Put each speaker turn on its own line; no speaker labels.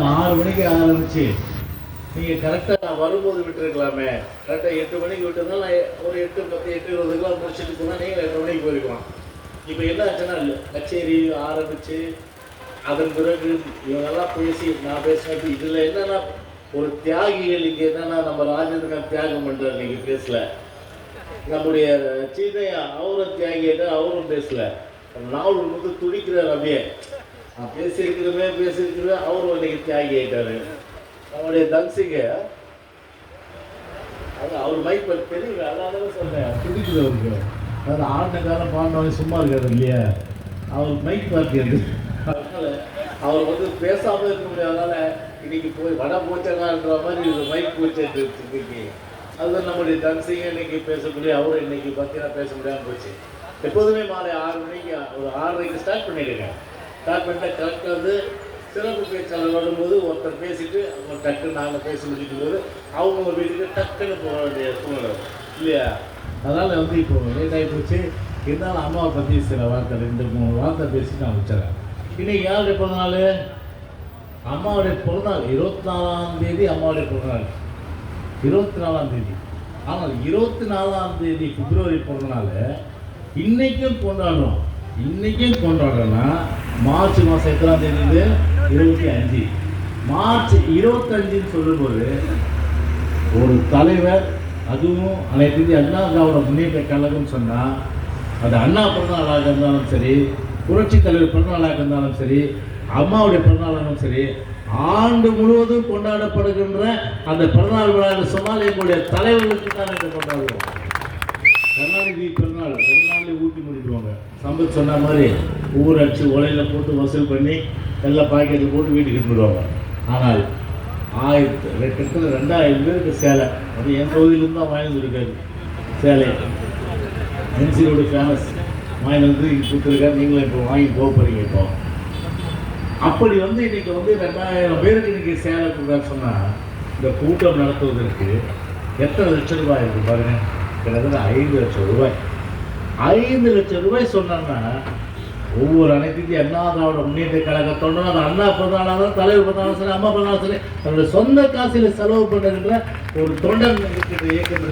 6 மணிக்கு ஆரம்பிச்சு நீங்கள் கரெக்டாக வரும்போது விட்டுருக்கலாமே. கரெக்டாக 8 மணிக்கு விட்டுருந்தாலும் நான் ஒரு 8:10 8:20 முடிச்சுட்டு போனால் நீங்கள் 2 மணிக்கு போயிருக்கலாம். இப்போ என்ன ஆச்சுன்னா கச்சேரி ஆரம்பித்து அதன் பிறகு இவங்கெல்லாம் பேசி நான் பேசினது இதில் என்னென்னா ஒரு தியாகிகள் இங்கே என்னென்னா நம்ம ராஜேந்திரன் தியாகம் பண்ணுறாரு. நீங்கள் பேசல, நம்முடைய சீதையா அவரும் தியாகிட்ட அவரும் பேசல. நாவல் வந்து துடிக்கிறார். அப்படியே நான் பேசியிருக்கிறவே அவரும் இன்னைக்கு தியாகி ஆகிட்டாரு. நம்முடைய தன்சிங்க அது அவர் மைக் பெரிய அதாவது சொன்னேன் துடிக்கிறவருக்கு. அதாவது ஆண்ட காலம் பாண்டவன் சும்மா இருக்காரு இல்லையா, அவர் மைக் பார்க்கிறது. அதனால அவர் வந்து பேசாமல் இருக்க முடியாதனால இன்னைக்கு போய் வட போச்சனான்ற மாதிரி மைக் போச்சு. அதுதான் நம்முடைய தன்சிங்க இன்னைக்கு பேசக்கூடிய அவரும் இன்னைக்கு பார்த்தீங்கன்னா பேச முடியாமல் போச்சு. எப்போதுமே மாலை 6 மணிக்கு ஒரு 6:30 ஸ்டார்ட் பண்ணிடுங்க. ஸ்டார்ட் பண்ணிட்டா கரெக்டாக வந்து சிறப்பு பேச்சாளர் வரும்போது ஒருத்தர் பேசிட்டு அவங்க டக்குன்னு நாங்கள் பேச முடிக்கும் போது அவங்க வீட்டுக்கு டக்குன்னு போக வேண்டிய சூழ்நிலை இல்லையா. அதனால் வந்து இப்போ லேட் ஆகி போச்சு. இருந்தாலும் அம்மாவை பற்றி சில வார்த்தை 2-3 வார்த்தை பேசிட்டு நான் வச்சுறேன். இன்னைக்கு யாருடைய பிறந்தநாள்? அம்மாவுடைய பிறந்தநாள் 24ஆம் தேதி. அம்மாவுடைய பிறந்தநாள் 24ஆம் தேதி. ஆனால் 24ஆம் தேதி பிப்ரவரி பிறந்தநாள் இன்னைக்கும் கொண்டாடுறோம். இன்னைக்கும் கொண்டாடுறோன்னா மார்ச் மாதம் எத்தனாம் தேதி? 25. மார்ச் 25ன்னு சொல்லும்போது ஒரு தலைவர், அதுவும் அனைத்து இந்திய அண்ணா திராவிட முன்னேற்ற கழகம் சொன்னால் அது அண்ணா பிறந்தநாளாக இருந்தாலும் சரி, புரட்சி தலைவர் பிறந்தநாளாக இருந்தாலும் சரி, அம்மாவுடைய பிறந்தநாளாகவும் சரி, ஆண்டு முழுவதும் கொண்டாடப்படுகின்ற அந்த பிறந்தநாள் விழா சொன்னால் எங்களுடைய தலைவர்களுக்கு தான் இதை கொண்டாடுவோம். கருணாநிதி பிறந்தநாள் ஒரு நாளில் ஊட்டி முடிடுவாங்க. சம்பத் சொன்ன மாதிரி ஊரடிச்சு உலையில் போட்டு வசூல் பண்ணி எல்லா பாக்கெட்டில் போட்டு வீட்டுக்கு எடுத்துடுவாங்க. ஆனால் கிட்டத்தட்ட 2000 பேருக்கு சேலை, அது என் தொகுதியிலேருந்து தான் வாங்கி இருக்காரு. சேலை என்சியோட ஃபேமஸ் வாங்கி வந்து கொடுத்துருக்காரு. நீங்களும் இப்போ வாங்கி போகிறீங்க. இப்போ அப்படி வந்து இன்றைக்கி வந்து 2000 பேருக்கு இன்றைக்கி சேலை கொடுக்குறான்னு சொன்னால் இந்த கூட்டம் நடத்துவதற்கு எத்தனை லட்சம் ரூபாய் இருக்குது பாருங்கள். கிட்டத்தட்ட 5 லட்சம் ரூபாய். 5 லட்சம் ரூபாய் சொன்னாங்கன்னா ஒவ்வொரு அனைத்து இந்திய அண்ணா திராவிட முன்னேற்ற கழகத்தோட அது அண்ணா பிறந்தநாளாக தான், தலைவர் பிறந்தநாளும் சரி, அம்மா பிறந்தநாளும் சரி, தன்னுடைய சொந்த காசில் செலவு பண்ணுகின்ற ஒரு தொண்டன் இயக்கம்